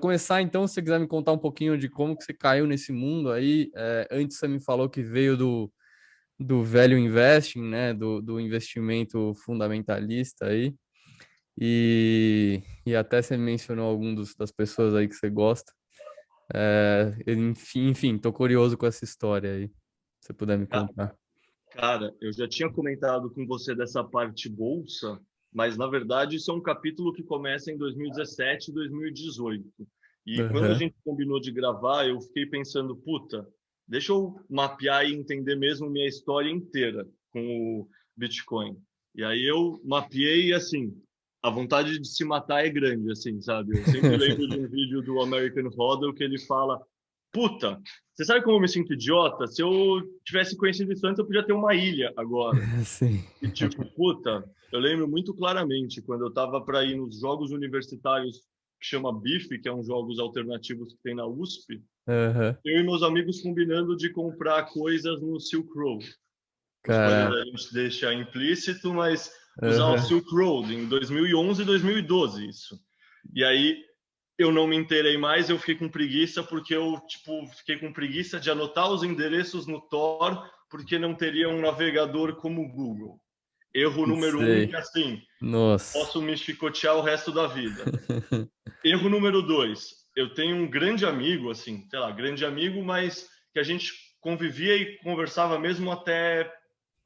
Começar então, se você quiser me contar um pouquinho de como que você caiu nesse mundo aí. Antes você me falou que veio do velho investing, né? Do investimento fundamentalista aí. E até você mencionou das pessoas aí que você gosta. Enfim, tô curioso com essa história aí. Se você puder me Ca- contar. Cara, eu já tinha comentado com você dessa parte bolsa, mas na verdade isso é um capítulo que começa em 2017 e 2018. E quando a Aham. gente combinou de gravar, eu fiquei pensando, puta, deixa eu mapear e entender mesmo minha história inteira com o Bitcoin. E aí eu mapeei e assim, a vontade de se matar é grande, assim, sabe? Eu sempre lembro de um vídeo do American Hodl que ele fala, puta, você sabe como eu me sinto idiota? Se eu tivesse conhecido isso antes, eu podia ter uma ilha agora. Sim. E tipo, puta, eu lembro muito claramente quando eu tava para ir nos jogos universitários que chama BIF, que é uns jogos alternativos que tem na USP, Aham. eu e meus amigos combinando de comprar coisas no Silk Road. O spoiler Caraca. a gente deixa implícito, mas usar o Aham. Silk Road em 2011 e 2012 isso. E aí eu não me inteirei mais, eu fiquei com preguiça porque eu, tipo, fiquei com preguiça de anotar os endereços no Tor porque não teria um navegador como o Google. Erro número um, que Sei. assim, Nossa. posso me chicotear o resto da vida. Erro número dois, eu tenho um grande amigo, assim, sei lá, grande amigo, mas que a gente convivia e conversava mesmo até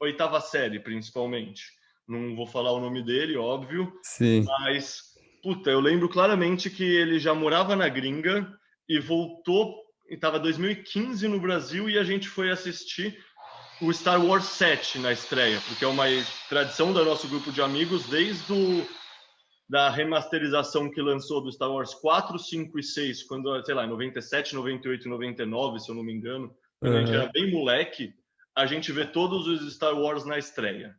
oitava série, principalmente. Não vou falar o nome dele, óbvio, Sim. mas, puta, eu lembro claramente que ele já morava na gringa e voltou, estava 2015 no Brasil e a gente foi assistir o Star Wars 7 na estreia, porque é uma tradição do nosso grupo de amigos desde da remasterização que lançou do Star Wars 4, 5 e 6, quando, sei lá, em 97, 98 e 99, se eu não me engano, quando a gente Aham. era bem moleque, a gente vê todos os Star Wars na estreia.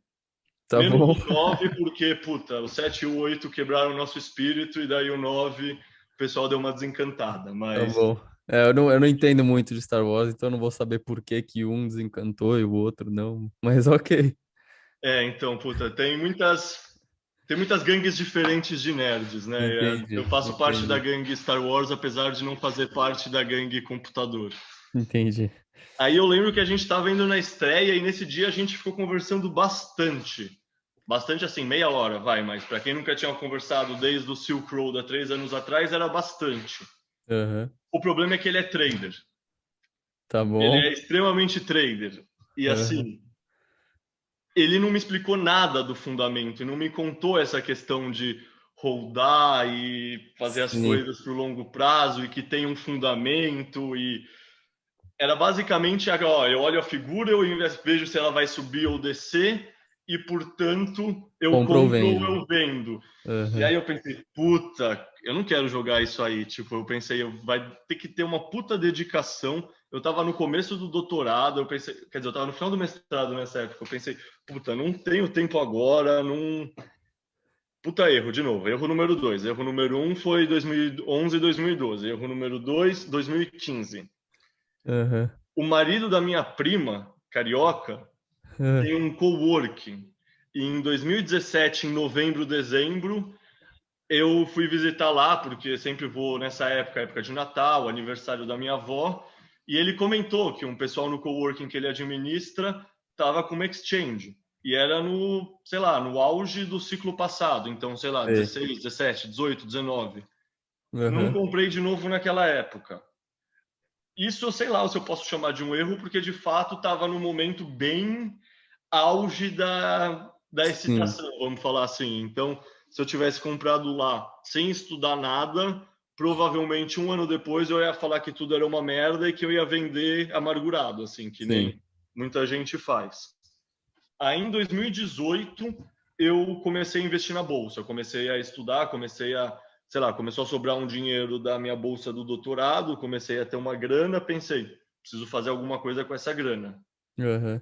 Tá Menos bom. o 9, porque, puta, o 7 e o 8 quebraram o nosso espírito, e daí o 9 o pessoal deu uma desencantada. Tá Mas, bom. Eu não entendo muito de Star Wars, então eu não vou saber por que que um desencantou e o outro não. Mas ok. então, puta, tem muitas gangues diferentes de nerds, né? Eu Entendi, faço parte da entendi, gangue Star Wars, apesar de não fazer parte da gangue computador. entendi. Aí eu lembro que a gente estava indo na estreia e nesse dia a gente ficou conversando bastante. Bastante assim, meia hora, vai, mas para quem nunca tinha conversado desde o Silk Road há 3 anos atrás, era bastante. Aham. O problema é que ele é trader. Tá Ele bom. é extremamente trader. E Aham. assim, ele não me explicou nada do fundamento, e não me contou essa questão de holdar e fazer as Sim. coisas para o longo prazo e que tem um fundamento e era basicamente, ó, eu olho a figura, eu vejo se ela vai subir ou descer e, portanto, eu Compra ou compro ou vende. eu vendo. E Aham. aí eu pensei, puta, eu não quero jogar isso aí. Tipo, eu pensei, vai ter que ter uma puta dedicação. Eu tava no começo do doutorado, eu pensei, quer dizer, eu tava no final do mestrado nessa época. Eu pensei, puta, não tenho tempo agora, não. Puta erro, de novo. Erro número dois. Erro número um foi 2011 e 2012. Erro número dois, 2015. Aham. O marido da minha prima, carioca, Ah, tem um coworking. E em 2017, em novembro, dezembro, eu fui visitar lá, porque sempre vou nessa época, época de Natal, aniversário da minha avó, e ele comentou que um pessoal no coworking que ele administra estava com uma exchange. E era no, sei lá, no auge do ciclo passado, então, sei lá, sei. 16, 17, 18, 19. Não Aham. comprei de novo naquela época. Isso eu sei lá se eu posso chamar de um erro, porque de fato estava no momento bem auge da Sim. excitação, vamos falar assim. Então, se eu tivesse comprado lá sem estudar nada, provavelmente um ano depois eu ia falar que tudo era uma merda e que eu ia vender amargurado, assim, que Sim. nem muita gente faz. Aí em 2018 eu comecei a investir na bolsa, eu comecei a estudar, comecei a, sei lá, começou a sobrar um dinheiro da minha bolsa do doutorado, comecei a ter uma grana, pensei, preciso fazer alguma coisa com essa grana. Aham.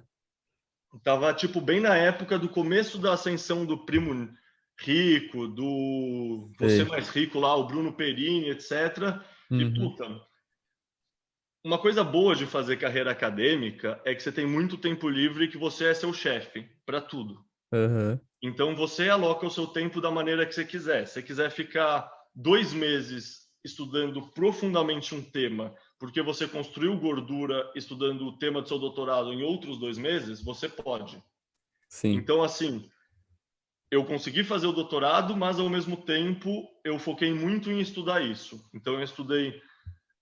Tava, tipo, bem na época do começo da ascensão do Primo Rico, do Você Sei. Mais Rico lá, o Bruno Perini, etc. E, Uhum. puta, uma coisa boa de fazer carreira acadêmica é que você tem muito tempo livre e que você é seu chefe para tudo. Aham. Então, você aloca o seu tempo da maneira que você quiser. Se você quiser ficar 2 meses estudando profundamente um tema, porque você construiu gordura estudando o tema do seu doutorado em outros 2 meses, você pode. Sim. Então, assim, eu consegui fazer o doutorado, mas ao mesmo tempo eu foquei muito em estudar isso. Então, eu estudei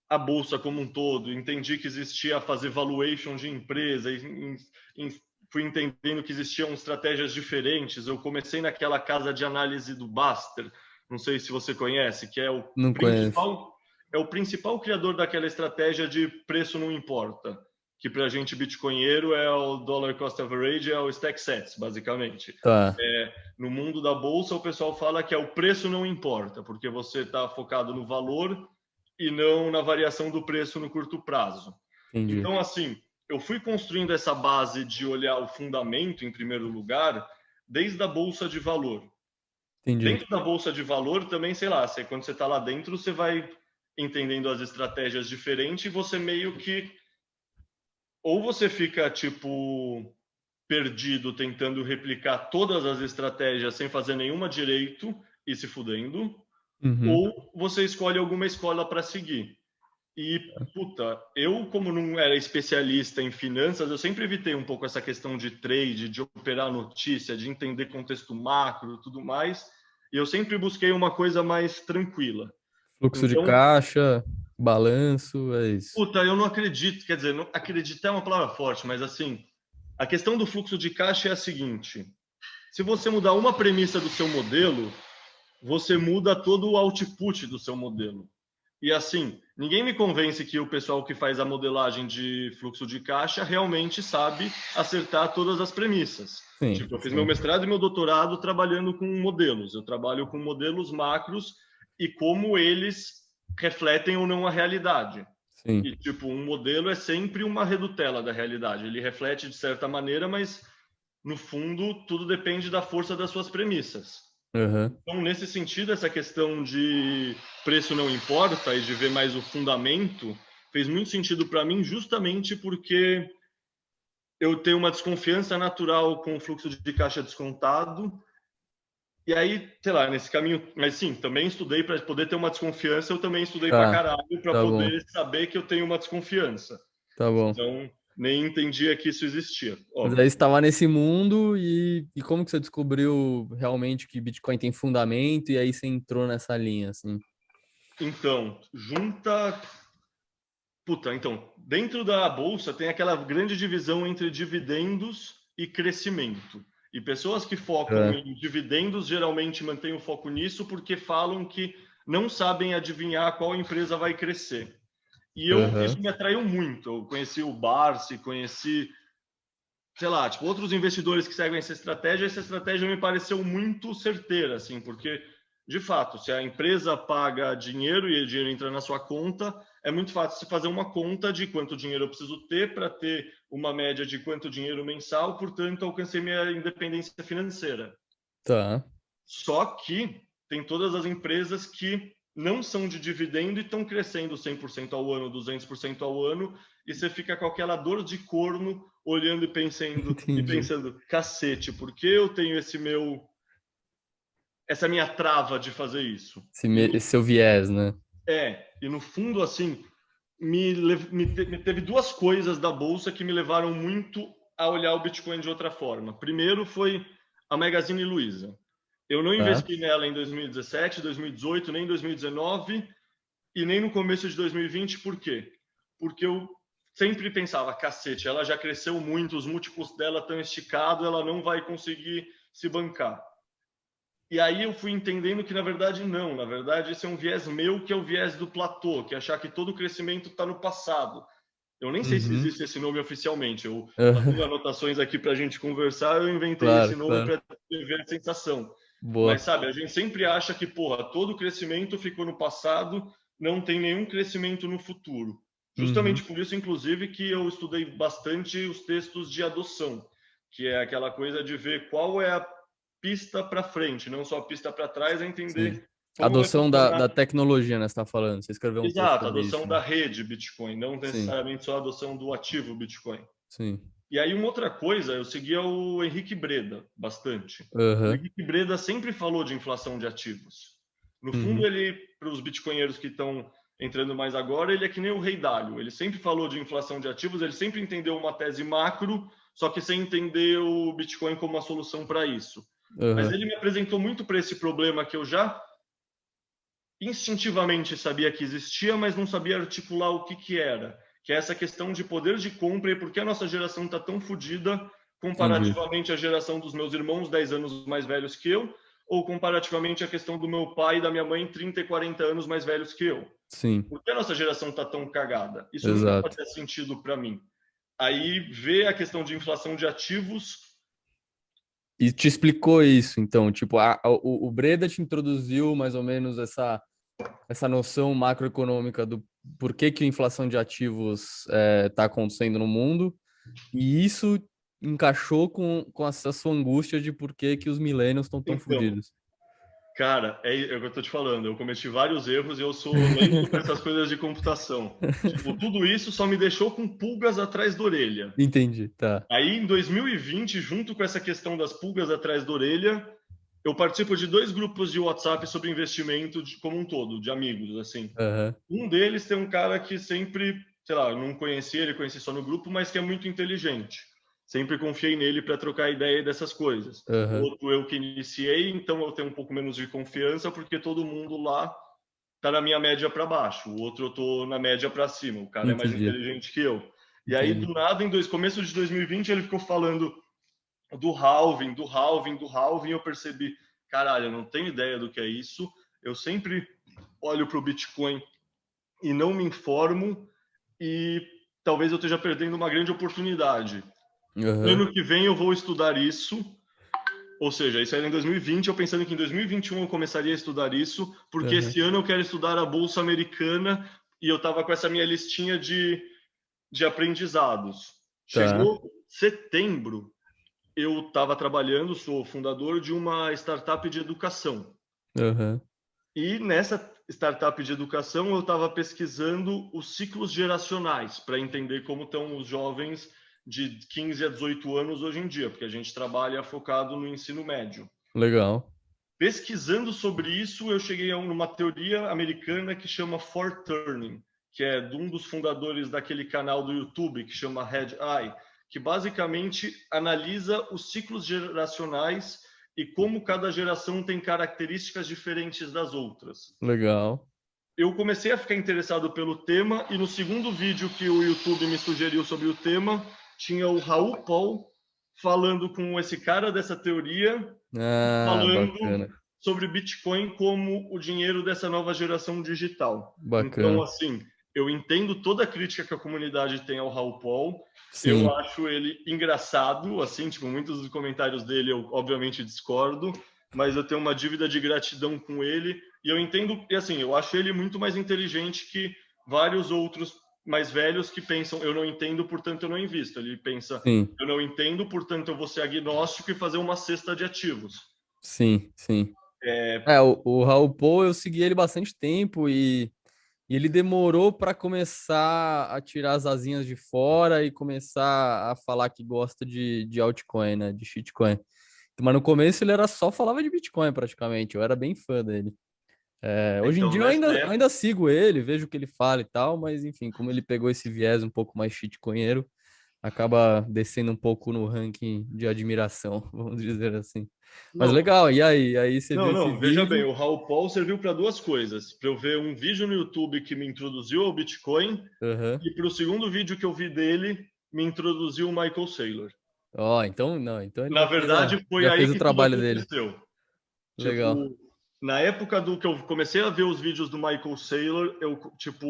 a bolsa como um todo, entendi que existia fazer valuation de empresa, fui entendendo que existiam estratégias diferentes. Eu comecei naquela casa de análise do Baster, não sei se você conhece, que Não conheço. é o principal criador daquela estratégia de preço não importa, que para a gente bitcoinheiro é o dollar cost average, é o stack sets, basicamente. Tá, No mundo da bolsa, o pessoal fala que é o preço não importa, porque você está focado no valor e não na variação do preço no curto prazo. entendi. Então, assim, eu fui construindo essa base de olhar o fundamento em primeiro lugar, desde a bolsa de valor. Entendi. Dentro da bolsa de valor também, sei lá, quando você está lá dentro, você vai entendendo as estratégias diferentes e você meio que ou você fica tipo perdido tentando replicar todas as estratégias sem fazer nenhuma direito e se fudendo, Uhum. ou você escolhe alguma escola para seguir. E, puta, eu, como não era especialista em finanças, eu sempre evitei um pouco essa questão de trade, de operar notícia, de entender contexto macro e tudo mais. E eu sempre busquei uma coisa mais tranquila. Fluxo de Então, caixa, balanço, é isso. puta, eu não acredito, quer dizer, não, acreditar é uma palavra forte, mas assim, a questão do fluxo de caixa é a seguinte: se você mudar uma premissa do seu modelo, você muda todo o output do seu modelo. E assim, ninguém me convence que o pessoal que faz a modelagem de fluxo de caixa realmente sabe acertar todas as premissas. Sim, Tipo, eu fiz meu sim, mestrado e meu doutorado trabalhando com modelos. Eu trabalho com modelos macros e como eles refletem ou não a realidade. sim. E, tipo, um modelo é sempre uma redutela da realidade. Ele reflete de certa maneira, mas, no fundo, tudo depende da força das suas premissas. Aham. Então, nesse sentido, essa questão de preço não importa e de ver mais o fundamento fez muito sentido para mim, justamente porque eu tenho uma desconfiança natural com o fluxo de caixa descontado. E aí, sei lá, nesse caminho, mas sim, também estudei para poder ter uma desconfiança, eu também estudei para Tá, caralho para tá bom, poder saber que eu tenho uma desconfiança. tá bom. Então, nem entendia que isso existia, Mas aí você óbvio. estava nesse mundo e como que você descobriu realmente que Bitcoin tem fundamento e aí você entrou nessa linha, assim? Então, junta. Puta, então, dentro da bolsa tem aquela grande divisão entre dividendos e crescimento. E pessoas que focam É. em dividendos geralmente mantêm o foco nisso porque falam que não sabem adivinhar qual empresa vai crescer. E isso Aham. me atraiu muito. Eu conheci o Barsi, conheci, sei lá, tipo, outros investidores que seguem essa estratégia me pareceu muito certeira, assim, porque, de fato, se a empresa paga dinheiro e o dinheiro entra na sua conta, é muito fácil se fazer uma conta de quanto dinheiro eu preciso ter para ter uma média de quanto dinheiro mensal, portanto, alcancei minha independência financeira. Tá. Só que tem todas as empresas que não são de dividendo e estão crescendo 100% ao ano, 200% ao ano, e você fica com aquela dor de corno olhando e Entendi. pensando, cacete, por que eu tenho essa minha trava de fazer isso? Esse seu viés, né? E no fundo, assim, me teve duas coisas da bolsa que me levaram muito a olhar o Bitcoin de outra forma. Primeiro foi a Magazine Luiza. Eu não Tá. investi nela em 2017, 2018, nem em 2019 e nem no começo de 2020. Por quê? Porque eu sempre pensava, cacete, ela já cresceu muito, os múltiplos dela estão esticados, ela não vai conseguir se bancar. E aí eu fui entendendo que, na verdade, não. Na verdade, esse é um viés meu, que é o viés do platô, que é achar que todo crescimento está no passado. Eu nem sei se Uhum. existe esse nome oficialmente. Eu fazendo Aham. anotações aqui para a gente conversar, eu inventei esse Claro, nome claro. para ver a sensação. Mas, Boa. sabe, a gente sempre acha que, porra, todo crescimento ficou no passado, não tem nenhum crescimento no futuro. Justamente Uhum. por isso, inclusive, que eu estudei bastante os textos de adoção, que é aquela coisa de ver qual é a pista para frente, não só a pista para trás, é Sim. entender como vai Adoção funcionar. da tecnologia, né? Você está falando. Você escreveu um texto Exato, a sobre adoção isso, da né? rede Bitcoin, não Sim, necessariamente só a adoção do ativo Bitcoin. sim. E aí, uma outra coisa, eu seguia o Henrique Breda bastante. O Aham. Henrique Breda sempre falou de inflação de ativos. No fundo, ele, para os bitcoinheiros que estão entrando mais agora, ele é que nem o Rei Dalio. Ele sempre falou de inflação de ativos, ele sempre entendeu uma tese macro, só que sem entender o Bitcoin como uma solução para isso. Mas ele me apresentou muito para esse problema que eu já instintivamente sabia que existia, mas não sabia articular o que era. Que é essa questão de poder de compra e por que a nossa geração está tão fodida comparativamente à geração dos meus irmãos, 10 anos mais velhos que eu, ou comparativamente à questão do meu pai e da minha mãe, 30 e 40 anos mais velhos que eu. Sim. Por que a nossa geração está tão cagada? Isso nunca Exato. fazia sentido para mim. Aí ver a questão de inflação de ativos. E te explicou isso, então, tipo, o Breda te introduziu mais ou menos essa noção macroeconômica do porquê que a inflação de ativos está acontecendo no mundo, e isso encaixou com essa sua angústia de por que que os millennials estão tão Então, fodidos. cara, é o que eu tô te falando. Eu cometi vários erros e eu sou lento para essas coisas de computação. Tipo, tudo isso só me deixou com pulgas atrás da orelha. Entendi, tá. Aí, em 2020, junto com essa questão das pulgas atrás da orelha, eu participo de 2 grupos de WhatsApp sobre investimento como um todo, de amigos, assim. Uhum. Um deles tem um cara que sempre, sei lá, eu não conhecia, ele conheci só no grupo, mas que é muito inteligente. Sempre confiei nele para trocar ideia dessas coisas. O Uhum. outro eu que iniciei, então eu tenho um pouco menos de confiança, porque todo mundo lá tá na minha média para baixo. O outro eu tô na média para cima. O cara é mais Entendi, inteligente que eu. E aí, entendi. do nada, começo de 2020, ele ficou falando do halving, do halving, do halving. Eu percebi, caralho, eu não tenho ideia do que é isso. Eu sempre olho para o Bitcoin e não me informo, e talvez eu esteja perdendo uma grande oportunidade. Uhum. Ano que vem eu vou estudar isso, ou seja, isso era em 2020, eu pensando que em 2021 eu começaria a estudar isso, porque Uhum. esse ano eu quero estudar a Bolsa Americana e eu estava com essa minha listinha de aprendizados. Tá. Chegou setembro, eu estava trabalhando, sou fundador de uma startup de educação. Uhum. E nessa startup de educação eu estava pesquisando os ciclos geracionais para entender como estão os jovens de 15 a 18 anos hoje em dia, porque a gente trabalha focado no ensino médio. Legal. Pesquisando sobre isso, eu cheguei a uma teoria americana que chama Four Turning, que é de um dos fundadores daquele canal do YouTube que chama Red Eye, que basicamente analisa os ciclos geracionais e como cada geração tem características diferentes das outras. Legal. Eu comecei a ficar interessado pelo tema e no segundo vídeo que o YouTube me sugeriu sobre o tema, tinha o Raul Paul falando com esse cara dessa teoria, Ah, falando bacana. sobre Bitcoin como o dinheiro dessa nova geração digital. Então, Bacana. assim, eu entendo toda a crítica que a comunidade tem ao Raul Paul. Eu Sim. acho ele engraçado, assim, tipo, muitos dos comentários dele eu obviamente discordo, mas eu tenho uma dívida de gratidão com ele e eu entendo, e assim, eu acho ele muito mais inteligente que vários outros mais velhos que pensam, eu não entendo, portanto eu não invisto. Ele pensa, Sim. eu não entendo, portanto eu vou ser agnóstico e fazer uma cesta de ativos. Sim. Sim. É, O Raul Paul, eu segui ele bastante tempo e ele demorou para começar a tirar as asinhas de fora e começar a falar que gosta de altcoin, né? De shitcoin. Mas no começo ele era só falava de Bitcoin praticamente. Eu era bem fã dele. Hoje em então, dia eu nessa ainda época, sigo ele, vejo o que ele fala e tal, mas enfim, como ele pegou esse viés um pouco mais shitcoinheiro, acaba descendo um pouco no ranking de admiração, vamos dizer assim. Mas não, legal, e aí? Aí você viu esse não, veja bem, vídeo? o Raul Paul serviu para duas coisas, para eu ver um vídeo no YouTube que me introduziu ao Bitcoin Aham. e para o segundo vídeo que eu vi dele me introduziu o Michael Saylor. Ó, então não, então ele Na verdade, foi já aí fez o que tudo trabalho dele. aconteceu. Legal. Tipo, na época do que eu comecei a ver os vídeos do Michael Saylor, eu, tipo,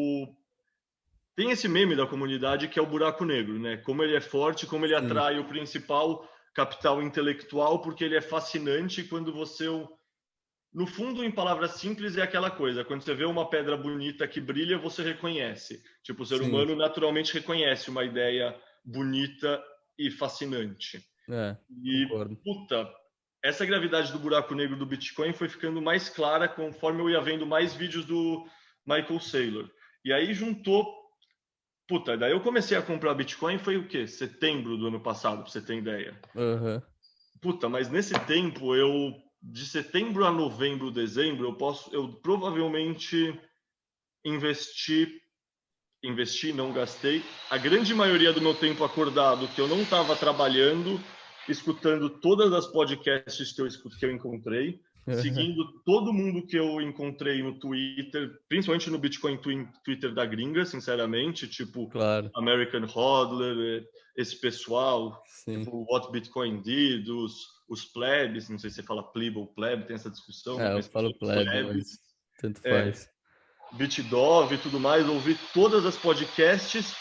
tem esse meme da comunidade que é o buraco negro, né? Como ele é forte, como ele Sim, atrai o principal capital intelectual, porque ele é fascinante quando você no fundo, em palavras simples, é aquela coisa. Quando você vê uma pedra bonita que brilha, você reconhece. Tipo, o ser sim, humano naturalmente reconhece uma ideia bonita e fascinante. E, concordo. puta, essa gravidade do buraco negro do Bitcoin foi ficando mais clara conforme eu ia vendo mais vídeos do Michael Saylor. E aí juntou. Puta, daí eu comecei a comprar Bitcoin, foi o quê? Setembro do ano passado, pra você ter ideia. Aham. Puta, mas nesse tempo eu de setembro a novembro, dezembro, eu provavelmente investi, não gastei, a grande maioria do meu tempo acordado, que eu não estava trabalhando, escutando todas as podcasts que eu encontrei, seguindo todo mundo que eu encontrei no Twitter, principalmente no Bitcoin Twitter da gringa, sinceramente, tipo Claro, American Hodler, esse pessoal, sim. tipo What Bitcoin Did, os plebs, não sei se você fala plebe ou plebe, tem essa discussão, Eu mas falo os plebe, plebes, mas tanto é, faz. BitDove e tudo mais, ouvi todas as podcasts.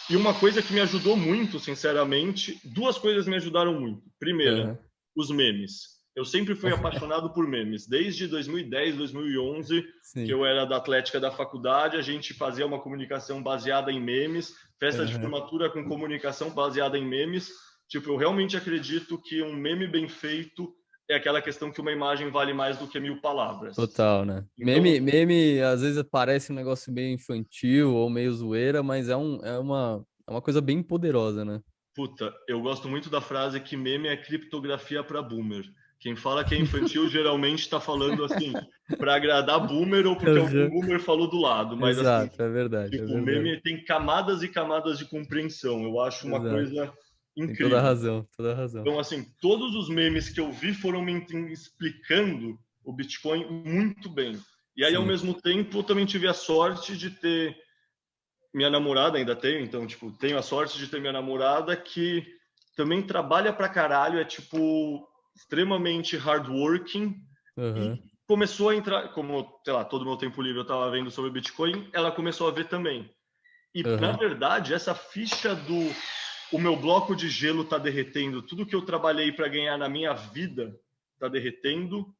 E uma coisa que me ajudou muito, sinceramente, duas coisas me ajudaram muito. Primeira, Aham. os memes. Eu sempre fui apaixonado por memes. Desde 2010, 2011, que Sim. eu era da Atlética da faculdade, a gente fazia uma comunicação baseada em memes, festa de Aham. formatura com comunicação baseada em memes. Tipo, eu realmente acredito que um meme bem feito é aquela questão que uma imagem vale mais do que 1000 palavras. Total, né? Então, Meme às vezes parece um negócio meio infantil ou meio zoeira, mas é uma coisa bem poderosa, né? puta, eu gosto muito da frase que meme é criptografia para boomer. Quem fala que é infantil geralmente está falando assim para agradar boomer ou porque algum Aham. boomer falou do lado, mas assim, Exato, é verdade, é tipo, o verdade. meme tem camadas e camadas de compreensão. Eu acho uma Exato. coisa Tem toda a incrível. razão, toda a razão. Então, assim, todos os memes que eu vi foram me explicando o Bitcoin muito bem. E aí, ao Sim. mesmo tempo, eu também tive a sorte de ter minha namorada, ainda tenho, então, tipo, tenho a sorte de ter minha namorada que também trabalha pra caralho, é, tipo, extremamente hardworking e Aham. começou a entrar, como, sei lá, todo o meu tempo livre eu tava vendo sobre Bitcoin, ela começou a ver também. E, na Aham. verdade, essa ficha do o meu bloco de gelo tá derretendo, tudo que eu trabalhei para ganhar na minha vida tá derretendo,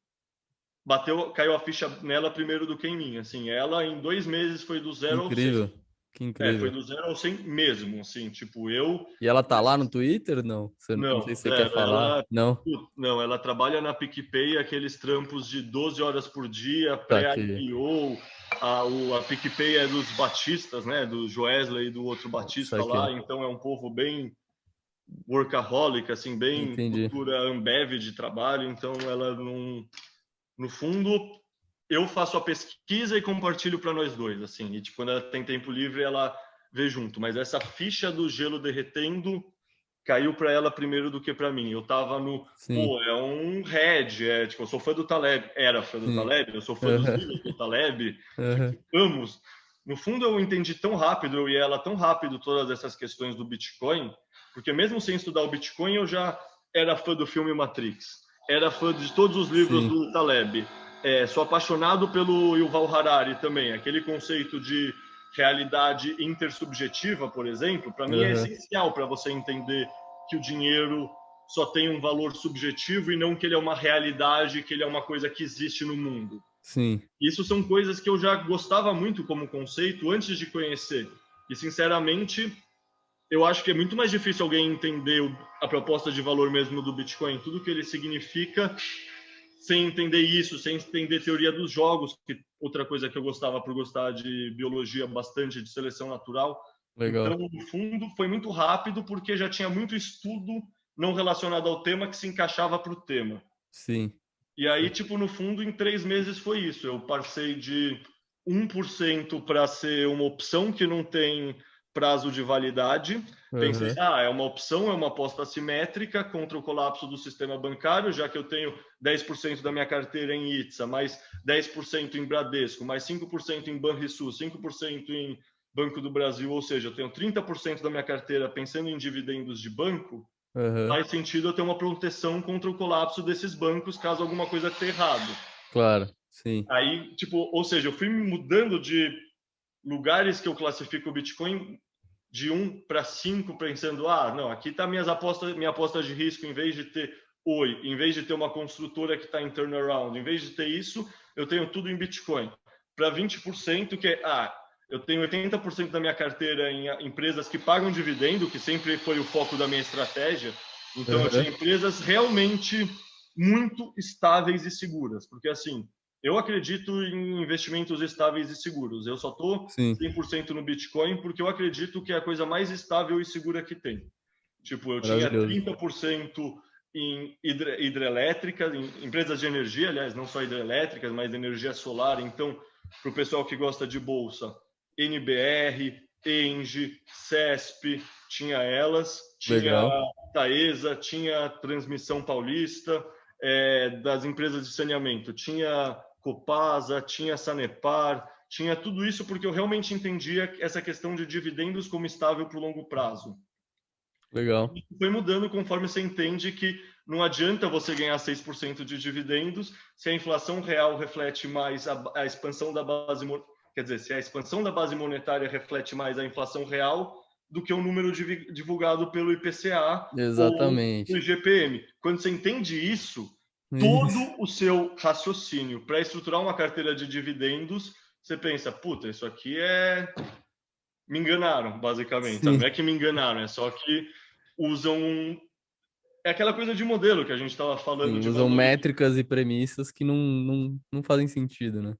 caiu a ficha nela primeiro do que em mim, assim, ela em 2 meses foi do Que zero ao 100. incrível. Que Foi incrível. do zero ao 100 mesmo, assim, tipo, eu... E ela tá lá no Twitter? Não. Não sei Não, se você quer falar. Não. não, ela trabalha na PicPay, aqueles trampos de 12 horas por dia, Tá aqui. pré-IPO, a PicPay é dos batistas, né, do Joesley e do outro batista lá, Saquei. então é um povo bem workaholic, assim, bem Entendi. cultura Ambev de trabalho, então ela não... No fundo, eu faço a pesquisa e compartilho para nós dois, assim, e tipo, quando ela tem tempo livre, ela vê junto, mas essa ficha do gelo derretendo caiu para ela primeiro do que para mim. Eu tava no, Sim. pô, é um head, é, tipo, eu sou fã do Taleb, era fã do Sim. Taleb, eu sou fã dos Aham. livros do Taleb, Aham. tipo, amo. No fundo, eu entendi tão rápido, eu e ela tão rápido todas essas questões do Bitcoin, porque mesmo sem estudar o Bitcoin, eu já era fã do filme Matrix, era fã de todos os livros Sim. do Taleb, sou apaixonado pelo Yuval Harari também, aquele conceito de realidade intersubjetiva, por exemplo, para mim é Aham. essencial para você entender que o dinheiro só tem um valor subjetivo e não que ele é uma realidade, que ele é uma coisa que existe no mundo. Sim. Isso são coisas que eu já gostava muito como conceito antes de conhecer. E, sinceramente, eu acho que é muito mais difícil alguém entender a proposta de valor mesmo do Bitcoin, tudo que ele significa, sem entender isso, sem entender teoria dos jogos, que outra coisa que eu gostava por gostar de biologia bastante, de seleção natural. Então, Legal. no fundo, foi muito rápido porque já tinha muito estudo não relacionado ao tema que se encaixava para o tema. Sim. E aí, tipo, no fundo, em 3 meses foi isso. Eu passei de 1% para ser uma opção que não tem prazo de validade. Pensei, Aham. é uma opção, é uma aposta assimétrica contra o colapso do sistema bancário, já que eu tenho 10% da minha carteira em ITSA, mais 10% em Bradesco, mais 5% em Banrisul, 5% em Banco do Brasil, ou seja, eu tenho 30% da minha carteira pensando em dividendos de banco, Aham. faz sentido eu ter uma proteção contra o colapso desses bancos caso alguma coisa esteja errado. Claro. Sim. Aí, tipo, ou seja, eu fui me mudando de lugares que eu classifico o Bitcoin de 1 para 5, pensando, não, aqui tá minha aposta de risco, em vez de ter Oi, em vez de ter uma construtora que está em turnaround, em vez de ter isso, eu tenho tudo em Bitcoin. Para 20%, que é, eu tenho 80% da minha carteira em empresas que pagam dividendo, que sempre foi o foco da minha estratégia. Então, eu tinha Aham. empresas realmente muito estáveis e seguras, porque assim, eu acredito em investimentos estáveis e seguros. Eu só estou Sim. 100% no Bitcoin porque eu acredito que é a coisa mais estável e segura que tem. Tipo, eu tinha Maravilhoso. 30% em hidrelétricas, em empresas de energia, aliás, não só hidrelétricas, mas energia solar. Então, para o pessoal que gosta de bolsa, NBR, ENGIE, CESP, tinha elas, tinha Legal. Taesa, tinha Transmissão Paulista, das empresas de saneamento, tinha Copasa, tinha Sanepar, tinha tudo isso porque eu realmente entendia essa questão de dividendos como estável para o longo prazo. Legal. E foi mudando conforme você entende que não adianta você ganhar 6% de dividendos se a inflação real reflete mais a expansão da base, quer dizer, se a expansão da base monetária reflete mais a inflação real do que o número divulgado pelo IPCA ou Exatamente. do IGPM. Quando você entende isso, todo Isso. o seu raciocínio para estruturar uma carteira de dividendos, você pensa, puta, isso aqui me enganaram, basicamente, sabe? Sim. Não é que me enganaram, é só que usam é aquela coisa de modelo que a gente estava falando Sim, de usam valores. métricas e premissas que não fazem sentido, né?